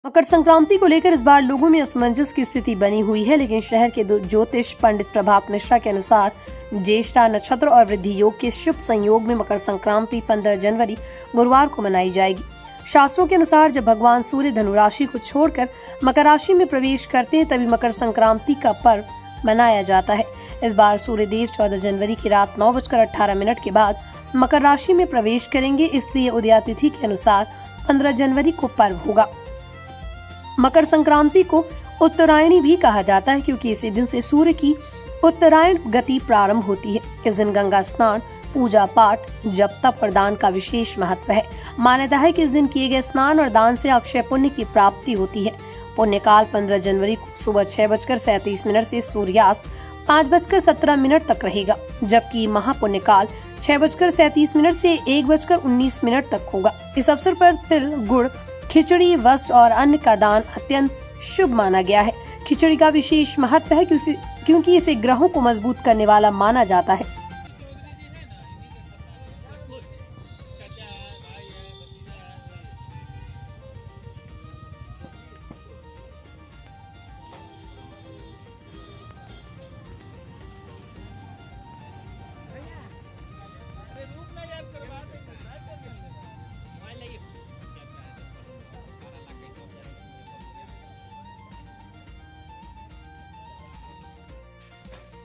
मकर संक्रांति को लेकर इस बार लोगों में असमंजस की स्थिति बनी हुई है, लेकिन शहर के ज्योतिष पंडित प्रभात मिश्रा के अनुसार ज्येष्ठा नक्षत्र और वृद्धि योग के शुभ संयोग में मकर संक्रांति 15 जनवरी गुरुवार को मनाई जाएगी। शास्त्रों के अनुसार जब भगवान सूर्य धनु राशि को छोड़कर मकर राशि में प्रवेश करते हैं तभी मकर संक्रांति का पर्व मनाया जाता है। इस बार सूर्य देव 14 जनवरी की रात 9:18 के बाद मकर राशि में प्रवेश करेंगे, इसलिए उदया तिथि के अनुसार 15 जनवरी को पर्व होगा। मकर संक्रांति को उत्तरायणी भी कहा जाता है, क्योंकि इसी दिन से सूर्य की उत्तरायण गति प्रारंभ होती है। इस दिन गंगा स्नान, पूजा पाठ, जप तप और दान का विशेष महत्व है। मान्यता है कि इस दिन किए गए स्नान और दान से अक्षय पुण्य की प्राप्ति होती है। पुण्यकाल 15 जनवरी को सुबह 6:37 से सूर्यास्त 5:17 तक रहेगा, जबकि महापुण्यकाल 6:37 से 1:19 तक होगा। इस अवसर पर तिल, गुड़, खिचड़ी, वस्त्र और अन्न का दान अत्यंत शुभ माना गया है। खिचड़ी का विशेष महत्व है क्योंकि इसे ग्रहों को मजबूत करने वाला माना जाता है।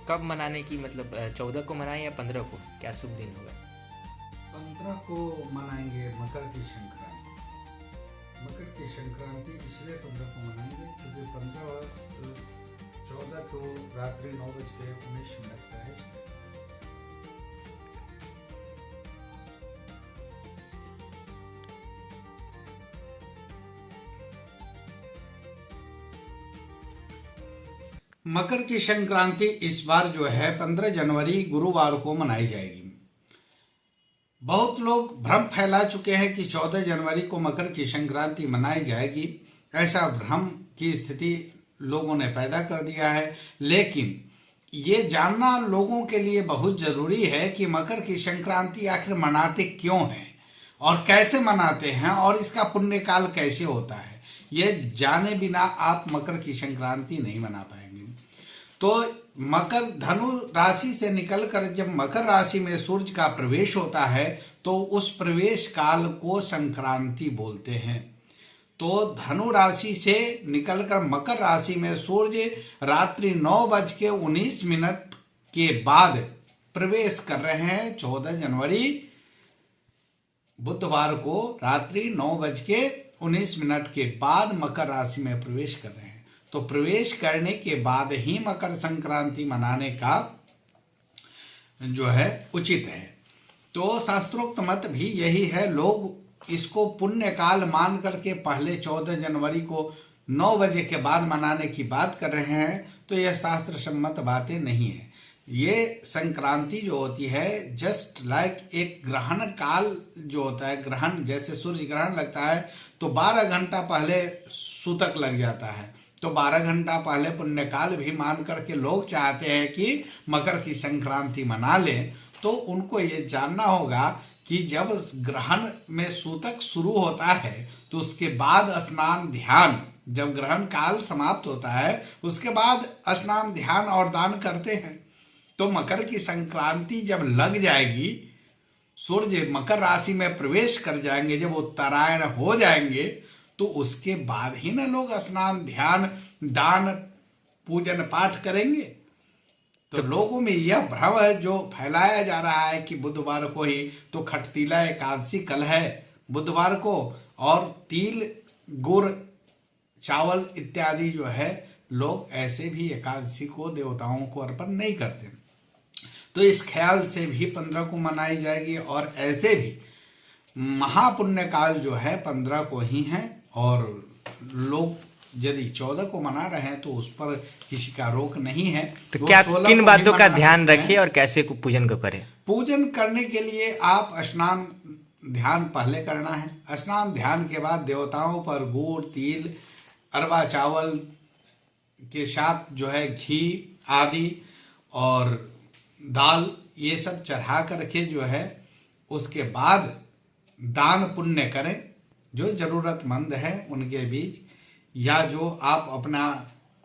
कब मनाने की, मतलब 14 को मनाएं या 15 को? क्या शुभ दिन होगा? 15 को मनाएंगे मकर की संक्रांति। मकर की संक्रांति इसलिए 15 को मनाएंगे क्योंकि 15 और 14 को रात्रि 9:19 का है। मकर की संक्रांति इस बार जो है 15 जनवरी गुरुवार को मनाई जाएगी। बहुत लोग भ्रम फैला चुके हैं कि 14 जनवरी को मकर की संक्रांति मनाई जाएगी। ऐसा भ्रम की स्थिति लोगों ने पैदा कर दिया है, लेकिन ये जानना लोगों के लिए बहुत जरूरी है कि मकर की संक्रांति आखिर मनाते क्यों हैं और कैसे मनाते हैं और इसका पुण्यकाल कैसे होता है। ये जाने बिना आप मकर की संक्रांति नहीं मना पाएंगे। तो मकर धनु राशि से निकलकर जब मकर राशि में सूर्य का प्रवेश होता है तो उस प्रवेश काल को संक्रांति बोलते हैं। तो धनु राशि से निकलकर मकर राशि में सूर्य रात्रि 9:19 के बाद प्रवेश कर रहे हैं। 14 जनवरी बुधवार को रात्रि 9:19 के बाद मकर राशि में प्रवेश कर रहे हैं। तो प्रवेश करने के बाद ही मकर संक्रांति मनाने का जो है उचित है। तो शास्त्रोक्त मत भी यही है। लोग इसको पुण्य काल मान करके पहले 14 जनवरी को 9 बजे के बाद मनाने की बात कर रहे हैं, तो यह शास्त्र सम्मत बातें नहीं है। ये संक्रांति जो होती है जस्ट लाइक एक ग्रहण काल जो होता है, ग्रहण जैसे सूर्य ग्रहण लगता है तो 12 घंटा पहले सूतक लग जाता है, तो 12 घंटा पहले पुण्यकाल भी मान करके लोग चाहते हैं कि मकर की संक्रांति मना लें। तो उनको ये जानना होगा कि जब ग्रहण में सूतक शुरू होता है तो उसके बाद स्नान ध्यान, जब ग्रहण काल समाप्त होता है उसके बाद स्नान ध्यान और दान करते हैं। तो मकर की संक्रांति जब लग जाएगी, सूर्य मकर राशि में प्रवेश कर जाएंगे, जब उत्तरायण हो जाएंगे, तो उसके बाद ही ना लोग स्नान ध्यान दान पूजन पाठ करेंगे। तो लोगों में यह भ्रम है जो फैलाया जा रहा है कि बुधवार को ही, तो खटतीला एकादशी कल है बुधवार को, और तिल गुड़ चावल इत्यादि जो है लोग ऐसे भी एकादशी को देवताओं को अर्पण नहीं करते। तो इस ख्याल से भी 15 को मनाई जाएगी। और ऐसे भी महापुण्य काल जो है 15 को ही है, और लोग यदि 14 को मना रहे हैं तो उस पर किसी का रोक नहीं है। तो क्या किन बातों का ध्यान रखें और कैसे को पूजन को करें? पूजन करने के लिए आप स्नान ध्यान पहले करना है। स्नान ध्यान के बाद देवताओं पर गुड़, तिल, अरवा चावल के साथ जो है घी आदि और दाल, ये सब चढ़ा करके जो है उसके बाद दान पुण्य करें। जो जरूरतमंद है उनके बीच या जो आप अपना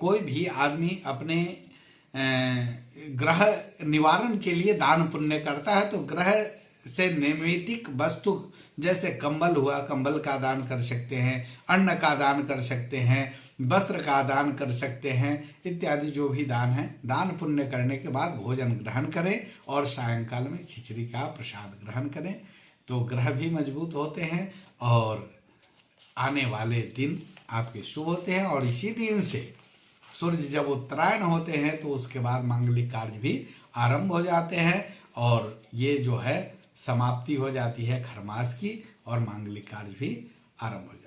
कोई भी आदमी अपने ग्रह निवारण के लिए दान पुण्य करता है तो ग्रह से नैमित्तिक वस्तु जैसे कंबल हुआ, कंबल का दान कर सकते हैं, अन्न का दान कर सकते हैं, वस्त्र का दान कर सकते हैं, इत्यादि जो भी दान है, दान पुण्य करने के बाद भोजन ग्रहण करें और सायंकाल में खिचड़ी का प्रसाद ग्रहण करें तो ग्रह भी मजबूत होते हैं और आने वाले दिन आपके शुभ होते हैं। और इसी दिन से सूर्य जब उत्तरायण होते हैं तो उसके बाद मांगलिक कार्य भी आरंभ हो जाते हैं और ये जो है समाप्ति हो जाती है खरमास की और मांगलिक कार्य भी आरंभ हो जाता है।